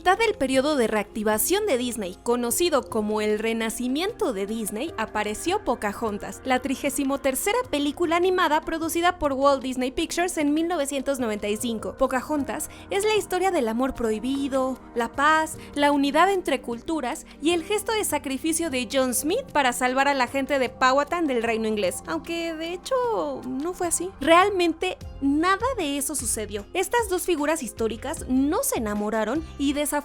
mitad del periodo de reactivación de Disney, conocido como el Renacimiento de Disney, apareció Pocahontas, la 33ª película animada producida por Walt Disney Pictures en 1995. Pocahontas es la historia del amor prohibido, la paz, la unidad entre culturas y el gesto de sacrificio de John Smith para salvar a la gente de Powhatan del reino inglés, aunque de hecho no fue así. Realmente nada de eso sucedió. Estas dos figuras históricas no se enamoraron y desafortunadamente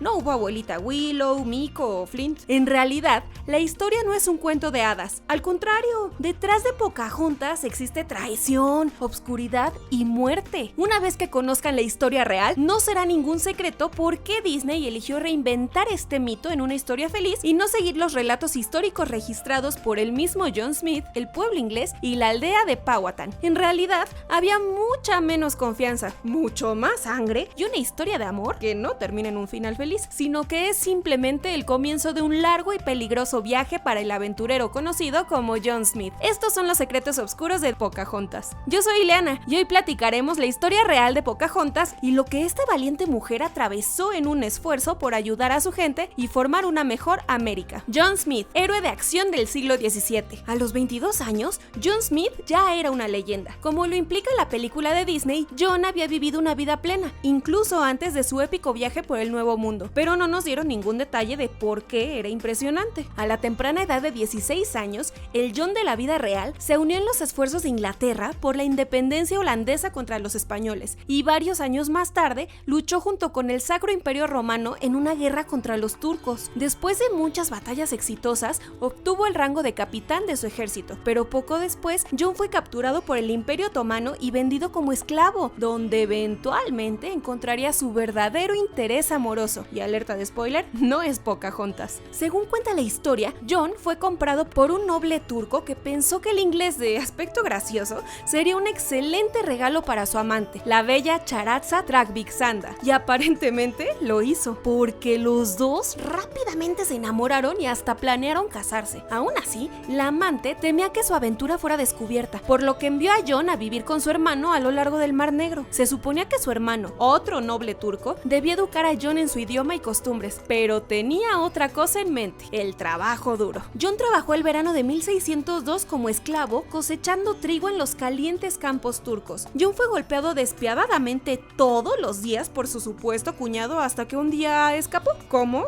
no hubo abuelita Willow, Miko o Flint. En realidad, la historia no es un cuento de hadas. Al contrario, detrás de Pocahontas existe traición, obscuridad y muerte. Una vez que conozcan la historia real, no será ningún secreto por qué Disney eligió reinventar este mito en una historia feliz y no seguir los relatos históricos registrados por el mismo John Smith, el pueblo inglés y la aldea de Powhatan. En realidad, había mucha menos confianza, mucho más sangre y una historia de amor que no termina en un final feliz, sino que es simplemente el comienzo de un largo y peligroso viaje para el aventurero conocido como John Smith. Estos son los secretos oscuros de Pocahontas. Yo soy Ileana y hoy platicaremos la historia real de Pocahontas y lo que esta valiente mujer atravesó en un esfuerzo por ayudar a su gente y formar una mejor América. John Smith, héroe de acción del siglo XVII. A los 22 años, John Smith ya era una leyenda. Como lo implica la película de Disney, John había vivido una vida plena, incluso antes de su épico viaje por el Nuevo Mundo, pero no nos dieron ningún detalle de por qué era impresionante. A la temprana edad de 16 años, el John de la vida real se unió en los esfuerzos de Inglaterra por la independencia holandesa contra los españoles, y varios años más tarde luchó junto con el Sacro Imperio Romano en una guerra contra los turcos. Después de muchas batallas exitosas, obtuvo el rango de capitán de su ejército, pero poco después, John fue capturado por el Imperio Otomano y vendido como esclavo, donde eventualmente encontraría su verdadero interés amoroso. Y alerta de spoiler, no es Pocahontas. Según cuenta la historia, John fue comprado por un noble turco que pensó que el inglés de aspecto gracioso sería un excelente regalo para su amante, la bella Charazza Tragvixanda, y aparentemente lo hizo, porque los dos rápidamente se enamoraron y hasta planearon casarse. Aún así, la amante temía que su aventura fuera descubierta, por lo que envió a John a vivir con su hermano a lo largo del Mar Negro. Se suponía que su hermano, otro noble turco, debía educar a John en su idioma y costumbres, pero tenía otra cosa en mente: el trabajo duro. John trabajó el verano de 1602 como esclavo, cosechando trigo en los calientes campos turcos. John fue golpeado despiadadamente todos los días por su supuesto cuñado hasta que un día escapó. ¿Cómo?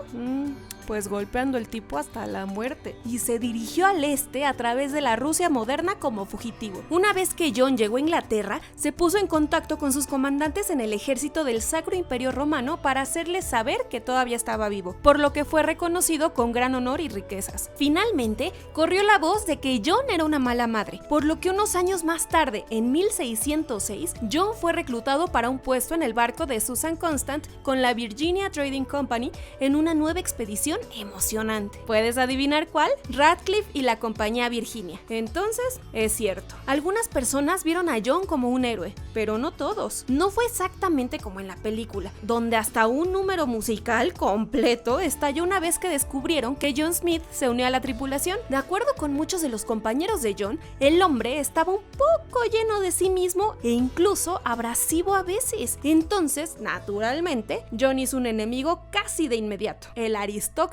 Pues golpeando el tipo hasta la muerte, y se dirigió al este a través de la Rusia moderna como fugitivo. Una vez que John llegó a Inglaterra, se puso en contacto con sus comandantes en el ejército del Sacro Imperio Romano para hacerles saber que todavía estaba vivo, por lo que fue reconocido con gran honor y riquezas. Finalmente, corrió la voz de que John era una mala madre, por lo que unos años más tarde, en 1606, John fue reclutado para un puesto en el barco de Susan Constant con la Virginia Trading Company en una nueva expedición emocionante. ¿Puedes adivinar cuál? Radcliffe y la compañía Virginia. Entonces, es cierto. Algunas personas vieron a John como un héroe, pero no todos. No fue exactamente como en la película, donde hasta un número musical completo estalló una vez que descubrieron que John Smith se unió a la tripulación. De acuerdo con muchos de los compañeros de John, el hombre estaba un poco lleno de sí mismo e incluso abrasivo a veces. Entonces, naturalmente, John hizo un enemigo casi de inmediato: el aristócrata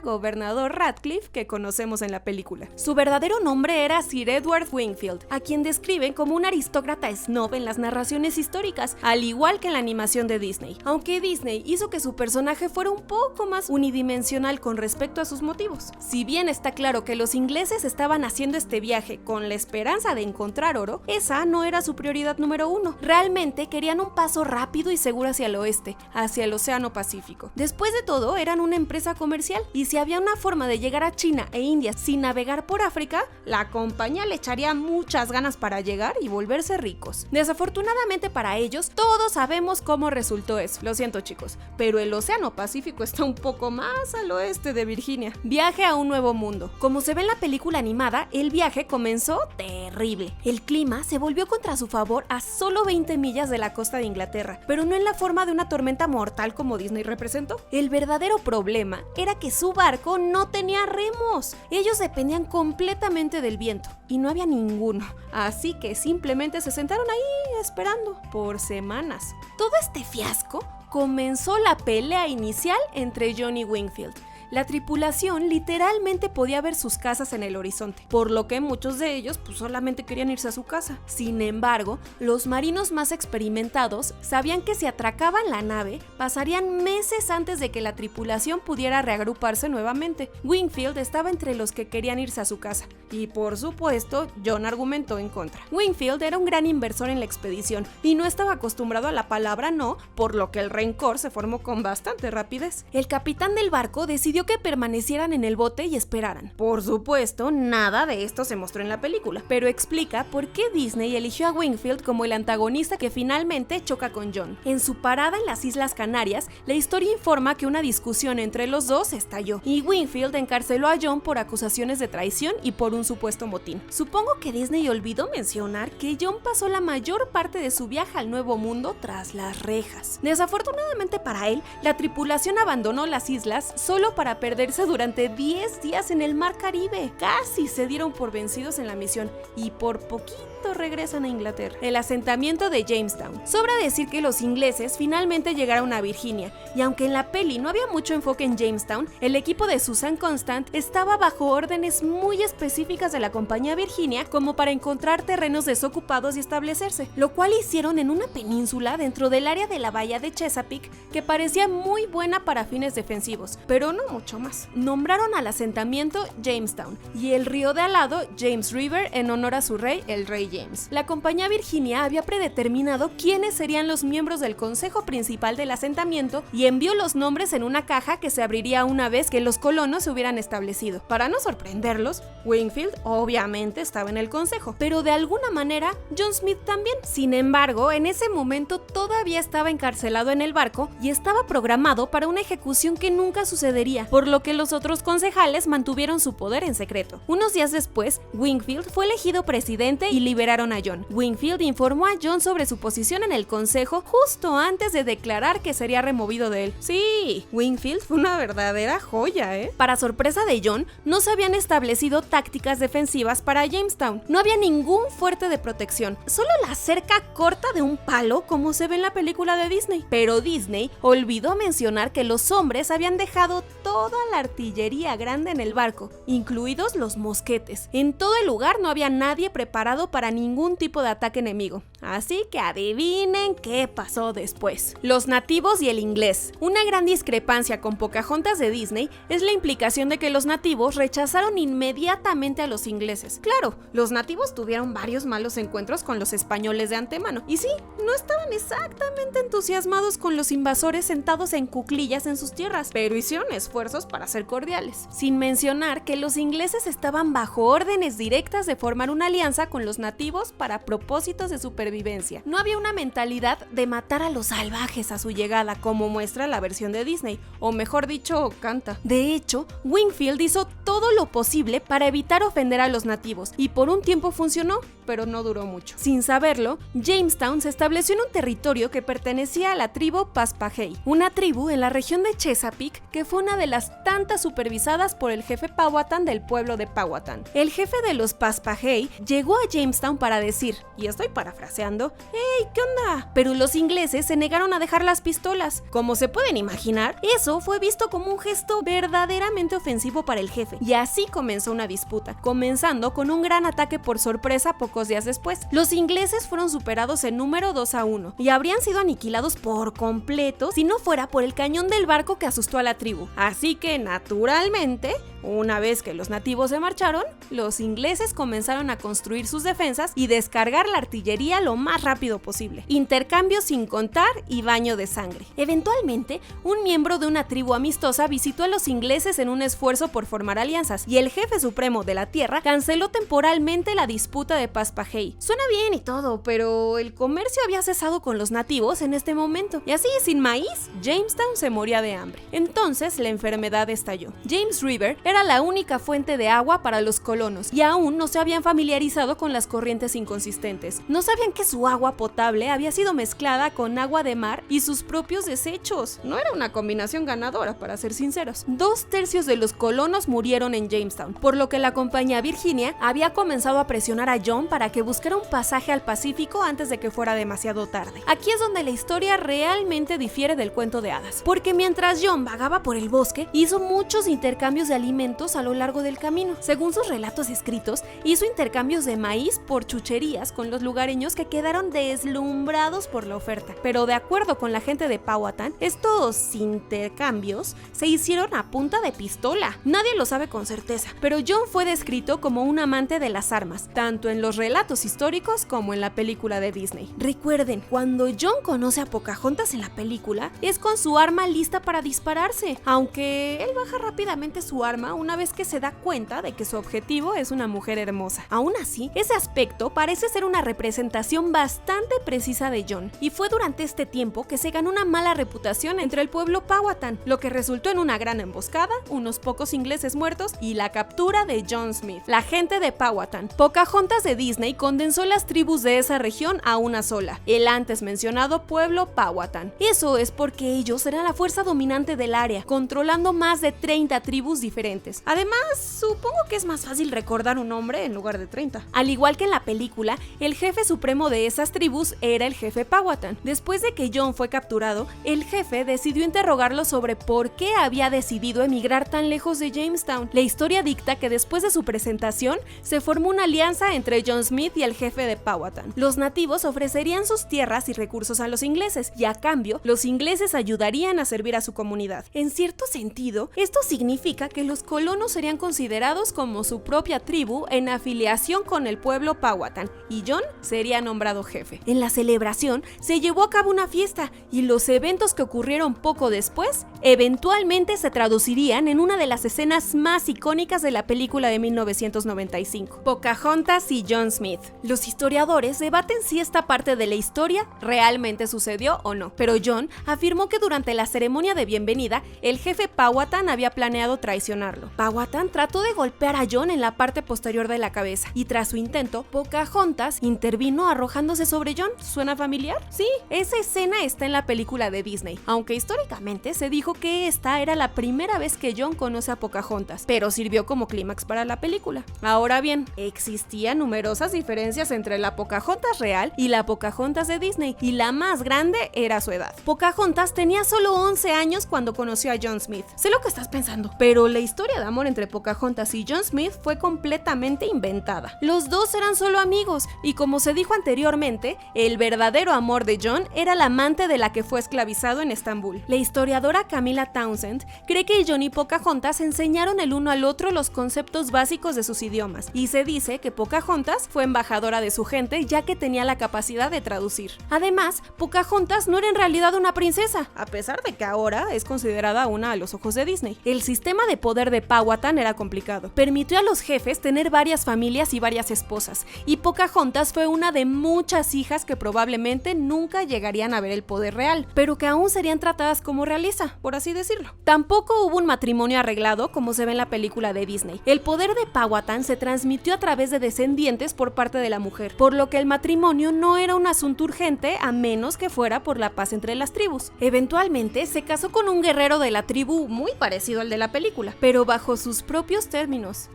gobernador Radcliffe que conocemos en la película. Su verdadero nombre era Sir Edward Wingfield, a quien describen como un aristócrata snob en las narraciones históricas, al igual que en la animación de Disney, aunque Disney hizo que su personaje fuera un poco más unidimensional con respecto a sus motivos. Si bien está claro que los ingleses estaban haciendo este viaje con la esperanza de encontrar oro, esa no era su prioridad número uno. Realmente querían un paso rápido y seguro hacia el oeste, hacia el Océano Pacífico. Después de todo, eran una empresa comercial, y si había una forma de llegar a China e India sin navegar por África, la compañía le echaría muchas ganas para llegar y volverse ricos. Desafortunadamente para ellos, todos sabemos cómo resultó eso. Lo siento, chicos, pero el Océano Pacífico está un poco más al oeste de Virginia. Viaje a un nuevo mundo. Como se ve en la película animada, el viaje comenzó terrible. El clima se volvió contra su favor a solo 20 millas de la costa de Inglaterra, pero no en la forma de una tormenta mortal como Disney representó. El verdadero problema era que su barco no tenía remos. Ellos dependían completamente del viento y no había ninguno, así que simplemente se sentaron ahí esperando por semanas. Todo este fiasco comenzó la pelea inicial entre John y Wingfield. La tripulación literalmente podía ver sus casas en el horizonte, por lo que muchos de ellos solamente querían irse a su casa. Sin embargo, los marinos más experimentados sabían que si atracaban la nave, pasarían meses antes de que la tripulación pudiera reagruparse nuevamente. Wingfield estaba entre los que querían irse a su casa, y por supuesto, John argumentó en contra. Wingfield era un gran inversor en la expedición, y no estaba acostumbrado a la palabra no, por lo que el rencor se formó con bastante rapidez. El capitán del barco decidió que permanecieran en el bote y esperaran. Por supuesto, nada de esto se mostró en la película, pero explica por qué Disney eligió a Wingfield como el antagonista que finalmente choca con John. En su parada en las Islas Canarias, la historia informa que una discusión entre los dos estalló, y Wingfield encarceló a John por acusaciones de traición y por un supuesto motín. Supongo que Disney olvidó mencionar que John pasó la mayor parte de su viaje al Nuevo Mundo tras las rejas. Desafortunadamente para él, la tripulación abandonó las islas solo para perderse durante 10 días en el Mar Caribe. Casi se dieron por vencidos en la misión y por poquito regresan a Inglaterra. El asentamiento de Jamestown. Sobra decir que los ingleses finalmente llegaron a Virginia, y aunque en la peli no había mucho enfoque en Jamestown, el equipo de Susan Constant estaba bajo órdenes muy específicas de la compañía Virginia como para encontrar terrenos desocupados y establecerse, lo cual hicieron en una península dentro del área de la bahía de Chesapeake que parecía muy buena para fines defensivos, pero no mucho más. Nombraron al asentamiento Jamestown y el río de al lado James River en honor a su rey, el rey James. La compañía Virginia había predeterminado quiénes serían los miembros del consejo principal del asentamiento y envió los nombres en una caja que se abriría una vez que los colonos se hubieran establecido. Para no sorprenderlos, Wingfield obviamente estaba en el consejo, pero de alguna manera John Smith también. Sin embargo, en ese momento todavía estaba encarcelado en el barco y estaba programado para una ejecución que nunca sucedería, por lo que los otros concejales mantuvieron su poder en secreto. Unos días después, Wingfield fue elegido presidente y liberaron a John. Wingfield informó a John sobre su posición en el consejo justo antes de declarar que sería removido de él. Sí, Wingfield fue una verdadera joya, ¿eh? Para sorpresa de John, no se habían establecido tácticas defensivas para Jamestown. No había ningún fuerte de protección, solo la cerca corta de un palo como se ve en la película de Disney. Pero Disney olvidó mencionar que los hombres habían dejado toda la artillería grande en el barco, incluidos los mosquetes. En todo el lugar no había nadie preparado para ningún tipo de ataque enemigo. Así que adivinen qué pasó después. Los nativos y el inglés. Una gran discrepancia con Pocahontas de Disney es la implicación de que los nativos rechazaron inmediatamente a los ingleses. Claro, los nativos tuvieron varios malos encuentros con los españoles de antemano. Y sí, no estaban exactamente entusiasmados con los invasores sentados en cuclillas en sus tierras, pero hicieron esfuerzos para ser cordiales. Sin mencionar que los ingleses estaban bajo órdenes directas de formar una alianza con los nativos para propósitos de supervivencia. No había una mentalidad de matar a los salvajes a su llegada, como muestra la versión de Disney, o mejor dicho, canta. De hecho, Wingfield hizo todo lo posible para evitar ofender a los nativos, y por un tiempo funcionó, pero no duró mucho. Sin saberlo, Jamestown se estableció en un territorio que pertenecía a la tribu Paspahegh, una tribu en la región de Chesapeake que fue una de las tantas supervisadas por el jefe Powhatan del pueblo de Powhatan. El jefe de los Paspahegh llegó a Jamestown para decir, y estoy parafraseando, ¡Hey! ¿Qué onda? Pero los ingleses se negaron a dejar las pistolas. Como se pueden imaginar, eso fue visto como un gesto verdaderamente ofensivo para el jefe, y así comenzó una disputa, comenzando con un gran ataque por sorpresa pocos días después. Los ingleses fueron superados en número 2-1 y habrían sido aniquilados por completo si no fuera por el cañón del barco que asustó a la tribu. Así que, naturalmente, una vez que los nativos se marcharon, los ingleses comenzaron a construir sus defensas y descargar la artillería lo más rápido posible. Intercambio sin contar y baño de sangre. Eventualmente, un miembro de una tribu amistosa visitó a los ingleses en un esfuerzo por formar alianzas, y el jefe supremo de la tierra canceló temporalmente la disputa de Paspahegh. Suena bien y todo, pero el comercio había cesado con los nativos en este momento, y así, sin maíz, Jamestown se moría de hambre. Entonces, la enfermedad estalló. James River era la única fuente de agua para los colonos, y aún no se habían familiarizado con las corrientes corrientes inconsistentes. No sabían que su agua potable había sido mezclada con agua de mar y sus propios desechos. No era una combinación ganadora, para ser sinceros. 2/3 de los colonos murieron en Jamestown, por lo que la compañía Virginia había comenzado a presionar a John para que buscara un pasaje al Pacífico antes de que fuera demasiado tarde. Aquí es donde la historia realmente difiere del cuento de hadas, porque mientras John vagaba por el bosque, hizo muchos intercambios de alimentos a lo largo del camino. Según sus relatos escritos, hizo intercambios de maíz por chucherías con los lugareños que quedaron deslumbrados por la oferta. Pero de acuerdo con la gente de Powhatan, estos intercambios se hicieron a punta de pistola. Nadie lo sabe con certeza, pero John fue descrito como un amante de las armas, tanto en los relatos históricos como en la película de Disney. Recuerden, cuando John conoce a Pocahontas en la película, es con su arma lista para dispararse, aunque él baja rápidamente su arma una vez que se da cuenta de que su objetivo es una mujer hermosa. Aún así, ese aspecto parece ser una representación bastante precisa de John, y fue durante este tiempo que se ganó una mala reputación entre el pueblo Powhatan, lo que resultó en una gran emboscada, unos pocos ingleses muertos y la captura de John Smith. La gente de Powhatan. Pocahontas de Disney condensó las tribus de esa región a una sola, el antes mencionado pueblo Powhatan. Eso es porque ellos eran la fuerza dominante del área, controlando más de 30 tribus diferentes. Además, supongo que es más fácil recordar un nombre en lugar de 30. Al igual que en la película, el jefe supremo de esas tribus era el jefe Powhatan. Después de que John fue capturado, el jefe decidió interrogarlo sobre por qué había decidido emigrar tan lejos de Jamestown. La historia dicta que después de su presentación, se formó una alianza entre John Smith y el jefe de Powhatan. Los nativos ofrecerían sus tierras y recursos a los ingleses, y a cambio, los ingleses ayudarían a servir a su comunidad. En cierto sentido, esto significa que los colonos serían considerados como su propia tribu en afiliación con el pueblo Powhatan, y John sería nombrado jefe. En la celebración, se llevó a cabo una fiesta, y los eventos que ocurrieron poco después, eventualmente se traducirían en una de las escenas más icónicas de la película de 1995, Pocahontas y John Smith. Los historiadores debaten si esta parte de la historia realmente sucedió o no, pero John afirmó que durante la ceremonia de bienvenida, el jefe Powhatan había planeado traicionarlo. Powhatan trató de golpear a John en la parte posterior de la cabeza, y tras su intento, Pocahontas intervino arrojándose sobre John. ¿Suena familiar? Sí, esa escena está en la película de Disney, aunque históricamente se dijo que esta era la primera vez que John conoce a Pocahontas, pero sirvió como clímax para la película. Ahora bien, existían numerosas diferencias entre la Pocahontas real y la Pocahontas de Disney, y la más grande era su edad. Pocahontas tenía solo 11 años cuando conoció a John Smith. Sé lo que estás pensando, pero la historia de amor entre Pocahontas y John Smith fue completamente inventada. Los dos eran solo amigos, y como se dijo anteriormente, el verdadero amor de John era la amante de la que fue esclavizado en Estambul. La historiadora Camilla Townsend cree que John y Pocahontas enseñaron el uno al otro los conceptos básicos de sus idiomas, y se dice que Pocahontas fue embajadora de su gente ya que tenía la capacidad de traducir. Además, Pocahontas no era en realidad una princesa, a pesar de que ahora es considerada una a los ojos de Disney. El sistema de poder de Powhatan era complicado. Permitió a los jefes tener varias familias y varias esposas, y Pocahontas fue una de muchas hijas que probablemente nunca llegarían a ver el poder real, pero que aún serían tratadas como realeza, por así decirlo. Tampoco hubo un matrimonio arreglado como se ve en la película de Disney. El poder de Powhatan se transmitió a través de descendientes por parte de la mujer, por lo que el matrimonio no era un asunto urgente a menos que fuera por la paz entre las tribus. Eventualmente se casó con un guerrero de la tribu muy parecido al de la película, pero bajo sus propios términos.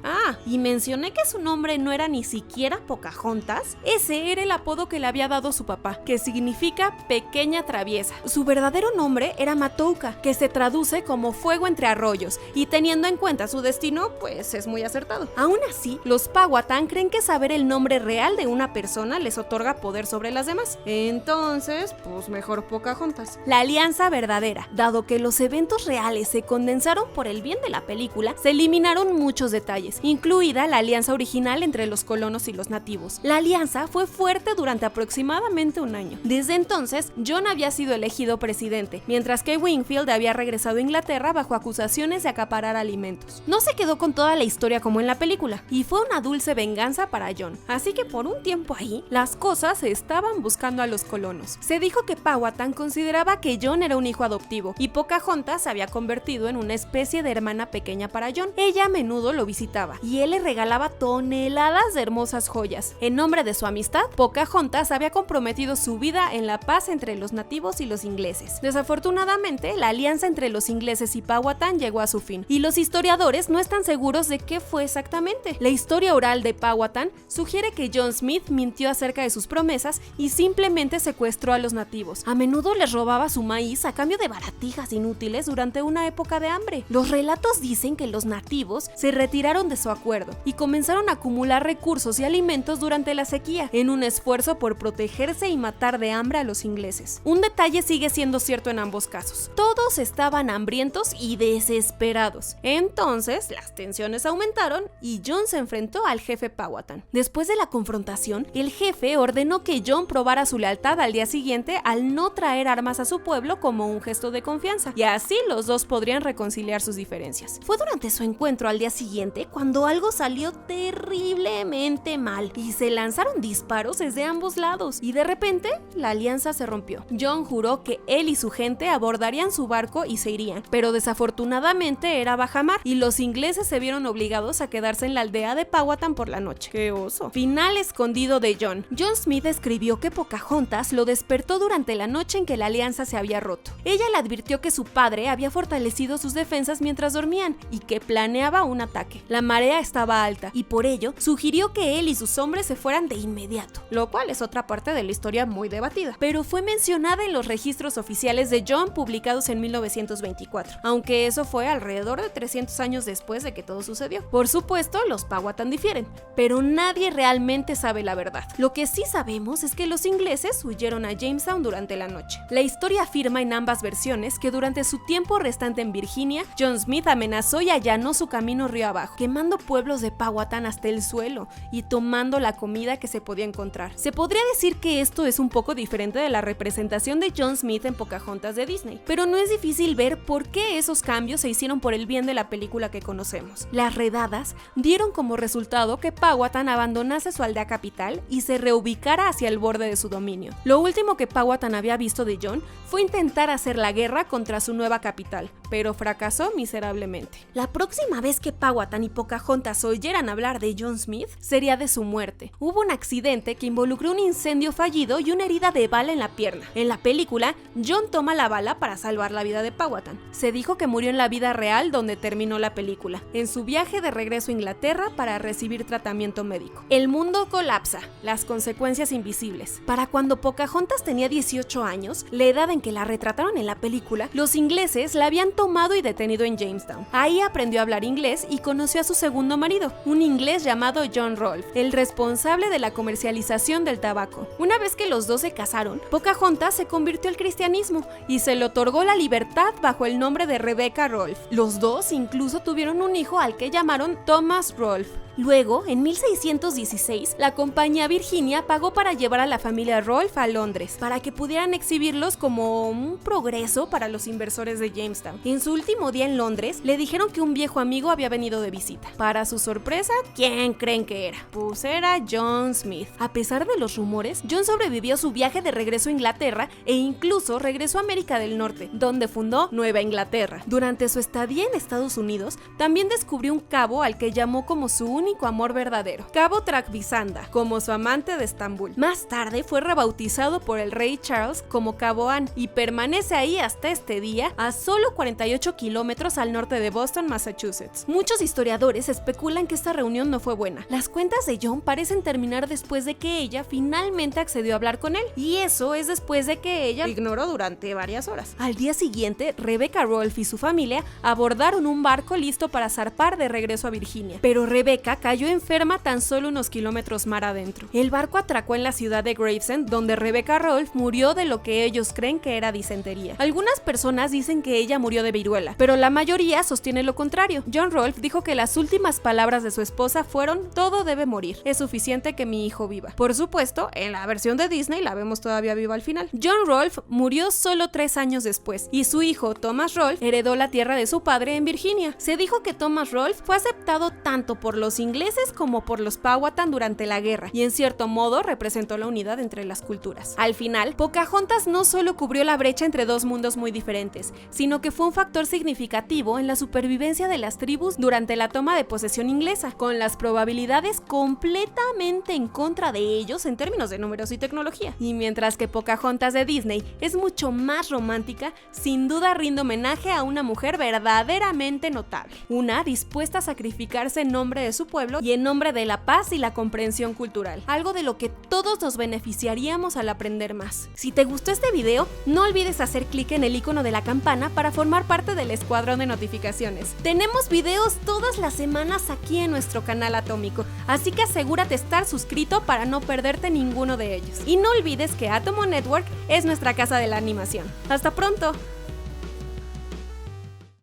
Y mencioné que su nombre no era ni siquiera Pocahontas. Ese era el apodo que le había dado su papá, que significa pequeña traviesa. Su verdadero nombre era Matouka, que se traduce como fuego entre arroyos, y teniendo en cuenta su destino, pues es muy acertado. Aún así, los Powhatan creen que saber el nombre real de una persona les otorga poder sobre las demás. Entonces, pues mejor Pocahontas. La alianza verdadera. Dado que los eventos reales se condensaron por el bien de la película, se eliminaron muchos detalles, incluida la alianza original entre los colonos y los nativos. La alianza fue fuerte durante aproximadamente un año. Desde entonces, John había sido elegido presidente, mientras que Wingfield había regresado a Inglaterra bajo acusaciones de acaparar alimentos. No se quedó con toda la historia como en la película, y fue una dulce venganza para John. Así que por un tiempo ahí, las cosas se estaban buscando a los colonos. Se dijo que Powhatan consideraba que John era un hijo adoptivo, y Pocahontas se había convertido en una especie de hermana pequeña para John. Ella a menudo lo visitaba, y él le regalaba toneladas de hermosas joyas joyas. En nombre de su amistad, Pocahontas había comprometido su vida en la paz entre los nativos y los ingleses. Desafortunadamente, la alianza entre los ingleses y Powhatan llegó a su fin, y los historiadores no están seguros de qué fue exactamente. La historia oral de Powhatan sugiere que John Smith mintió acerca de sus promesas y simplemente secuestró a los nativos. A menudo les robaba su maíz a cambio de baratijas inútiles durante una época de hambre. Los relatos dicen que los nativos se retiraron de su acuerdo y comenzaron a acumular recursos y alimentos durante la sequía, en un esfuerzo por protegerse y matar de hambre a los ingleses. Un detalle sigue siendo cierto en ambos casos: todos estaban hambrientos y desesperados. Entonces, las tensiones aumentaron y John se enfrentó al jefe Powhatan. Después de la confrontación, el jefe ordenó que John probara su lealtad al día siguiente al no traer armas a su pueblo como un gesto de confianza, y así los dos podrían reconciliar sus diferencias. Fue durante su encuentro al día siguiente cuando algo salió terriblemente mal y se lanzaron disparos desde ambos lados, y de repente la alianza se rompió. John juró que él y su gente abordarían su barco y se irían, pero desafortunadamente era bajamar y los ingleses se vieron obligados a quedarse en la aldea de Powhatan por la noche. ¡Qué oso! Final escondido de John. John Smith escribió que Pocahontas lo despertó durante la noche en que la alianza se había roto. Ella le advirtió que su padre había fortalecido sus defensas mientras dormían y que planeaba un ataque. La marea estaba alta y por ello sugirió que él y sus hombres se fueran de inmediato, lo cual es otra parte de la historia muy debatida, pero fue mencionada en los registros oficiales de John publicados en 1924, aunque eso fue alrededor de 300 años después de que todo sucedió. Por supuesto, los Powhatan difieren, pero nadie realmente sabe la verdad. Lo que sí sabemos es que los ingleses huyeron a Jamestown durante la noche. La historia afirma en ambas versiones que durante su tiempo restante en Virginia, John Smith amenazó y allanó su camino río abajo, quemando pueblos de Powhatan hasta el suelo y tomando la comida que se podía encontrar. Se podría decir que esto es un poco diferente de la representación de John Smith en Pocahontas de Disney, pero no es difícil ver por qué esos cambios se hicieron por el bien de la película que conocemos. Las redadas dieron como resultado que Powhatan abandonase su aldea capital y se reubicara hacia el borde de su dominio. Lo último que Powhatan había visto de John fue intentar hacer la guerra contra su nueva capital, pero fracasó miserablemente. La próxima vez que Powhatan y Pocahontas oyeran hablar de John Smith sería de su muerte. Hubo un accidente que involucró un incendio fallido y una herida de bala en la pierna. En la película, John toma la bala para salvar la vida de Powhatan. Se dijo que murió en la vida real donde terminó la película, en su viaje de regreso a Inglaterra para recibir tratamiento médico. El mundo colapsa, las consecuencias invisibles. Para cuando Pocahontas tenía 18 años, la edad en que la retrataron en la película, los ingleses la habían tomado y detenido en Jamestown. Ahí aprendió a hablar inglés y conoció a su segundo marido, un inglés llamado John Rolfe, el responsable de la comercialización del tabaco. Una vez que los dos se casaron, Pocahontas se convirtió al cristianismo y se le otorgó la libertad bajo el nombre de Rebecca Rolfe. Los dos incluso tuvieron un hijo al que llamaron Thomas Rolfe. Luego, en 1616, la compañía Virginia pagó para llevar a la familia Rolfe a Londres, para que pudieran exhibirlos como un progreso para los inversores de Jamestown. En su último día en Londres, le dijeron que un viejo amigo había venido de visita. Para su sorpresa, ¿quién creen que era? Pues era John Smith. A pesar de los rumores, John sobrevivió su viaje de regreso a Inglaterra e incluso regresó a América del Norte, donde fundó Nueva Inglaterra. Durante su estadía en Estados Unidos, también descubrió un cabo al que llamó como su único amor verdadero, Cabo Trakvisanda, como su amante de Estambul. Más tarde fue rebautizado por el rey Charles como Cabo Ann y permanece ahí hasta este día, a solo 48 kilómetros al norte de Boston, Massachusetts. Muchos historiadores especulan que esta reunión no fue buena. Las cuentas de John parecen terminar después de que ella finalmente accedió a hablar con él, y eso es después de que ella lo ignoró durante varias horas. Al día siguiente, Rebecca Rolfe y su familia abordaron un barco listo para zarpar de regreso a Virginia, pero Rebecca cayó enferma tan solo unos kilómetros mar adentro. El barco atracó en la ciudad de Gravesend, donde Rebecca Rolfe murió de lo que ellos creen que era disentería. Algunas personas dicen que ella murió de viruela, pero la mayoría sostiene lo contrario. John Rolfe dijo que las últimas palabras de su esposa fueron: "Todo debe morir, es suficiente que mi hijo viva". Por supuesto, en la versión de Disney la vemos todavía viva al final. John Rolfe murió solo 3 años después, y su hijo Thomas Rolfe heredó la tierra de su padre en Virginia. Se dijo que Thomas Rolfe fue aceptado tanto por los ingleses como por los Powhatan durante la guerra, y en cierto modo representó la unidad entre las culturas. Al final, Pocahontas no solo cubrió la brecha entre dos mundos muy diferentes, sino que fue un factor significativo en la supervivencia de las tribus durante la toma de posesión inglesa, con las probabilidades completamente en contra de ellos en términos de números y tecnología. Y mientras que Pocahontas de Disney es mucho más romántica, sin duda rinde homenaje a una mujer verdaderamente notable, una dispuesta a sacrificarse en nombre de su pueblo y en nombre de la paz y la comprensión cultural, algo de lo que todos nos beneficiaríamos al aprender más. Si te gustó este video, no olvides hacer clic en el icono de la campana para formar parte del escuadrón de notificaciones. Tenemos videos todas las semanas aquí en nuestro canal Atómico, así que asegúrate de estar suscrito para no perderte ninguno de ellos. Y no olvides que Atomo Network es nuestra casa de la animación. ¡Hasta pronto!